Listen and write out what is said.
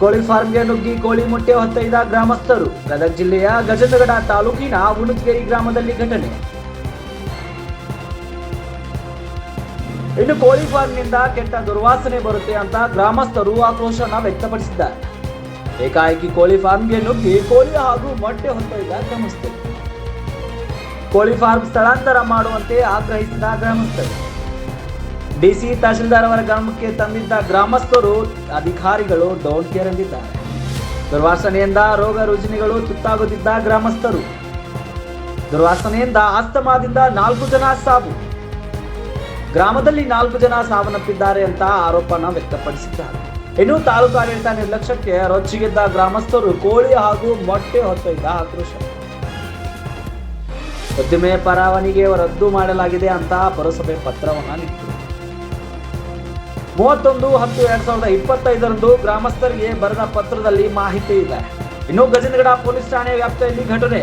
ಕೋಳಿ ಫಾರ್ಮ್ಗೆ ನುಗ್ಗಿ ಕೋಳಿ ಮೊಟ್ಟೆ ಹೊತ್ತೊಯ್ದ ಗ್ರಾಮಸ್ಥರು. ಗದಗ ಜಿಲ್ಲೆಯ ಗಜೇಂದ್ರಗಡ ತಾಲೂಕಿನ ಹುಣಸಗೇರಿ ಗ್ರಾಮದಲ್ಲಿ ಘಟನೆ. ಇನ್ನು ಕೋಳಿ ಫಾರ್ಮ್ನಿಂದ ಕೆಟ್ಟ ದುರ್ವಾಸನೆ ಬರುತ್ತೆ ಅಂತ ಗ್ರಾಮಸ್ಥರು ಆಕ್ರೋಶನ ವ್ಯಕ್ತಪಡಿಸಿದ್ದಾರೆ. ಏಕಾಏಕಿ ಕೋಳಿ ಫಾರ್ಮ್ಗೆ ನುಗ್ಗಿ ಕೋಳಿ ಹಾಗೂ ಮೊಟ್ಟೆ ಹೊತ್ತೊಯ್ದ ಗ್ರಾಮಸ್ಥರು. ಕೋಳಿ ಫಾರ್ಮ್ ಸ್ಥಳಾಂತರ ಮಾಡುವಂತೆ ಆಗ್ರಹಿಸಿದ ಗ್ರಾಮಸ್ಥರು. ಡಿಸಿ ತಹಶೀಲ್ದಾರ್ ಅವರ ಗಮನಕ್ಕೆ ತಂದಿದ್ದ ಗ್ರಾಮಸ್ಥರು, ಅಧಿಕಾರಿಗಳು ಡೋಂಟ್ ಕೇರ್ ಎಂದಿದ್ದಾರೆ. ದುರ್ವಾಸನೆಯಿಂದ ರೋಗ ರುಜಿನಗಳು ತುತ್ತಾಗುತ್ತಿದ್ದ ಗ್ರಾಮಸ್ಥರು. ದುರ್ವಾಸನೆಯಿಂದ ಆಸ್ತಮಾದಿಂದ 4 ಜನ ಸಾವು. ಗ್ರಾಮದಲ್ಲಿ 4 ಜನ ಸಾವನ್ನಪ್ಪಿದ್ದಾರೆ ಅಂತ ಆರೋಪನ ವ್ಯಕ್ತಪಡಿಸಿದ್ದಾರೆ. ಇನ್ನು ತಾಲೂಕಾಡಳಿತ ನಿರ್ಲಕ್ಷ್ಯಕ್ಕೆ ರೊಚ್ಚಿಗೆದ್ದ ಗ್ರಾಮಸ್ಥರು ಕೋಳಿ ಹಾಗೂ ಮೊಟ್ಟೆ ಹೊತ್ತೊಯ್ದ ಆಕ್ರೋಶ. ಉದ್ದಿಮೆ ಪರವಾನಿಗೆ ರದ್ದು ಮಾಡಲಾಗಿದೆ ಅಂತ ಪುರಸಭೆ ಪತ್ರವನ್ನ ನೀಡಿತು. 31/10/2025 ಗ್ರಾಮಸ್ಥರಿಗೆ ಬರೆದ ಪತ್ರದಲ್ಲಿ ಮಾಹಿತಿ ಇದೆ. ಇನ್ನು ಗಜೇಂದ್ರಗಡ ಪೊಲೀಸ್ ಠಾಣೆ ವ್ಯಾಪ್ತಿಯಲ್ಲಿ ಘಟನೆ.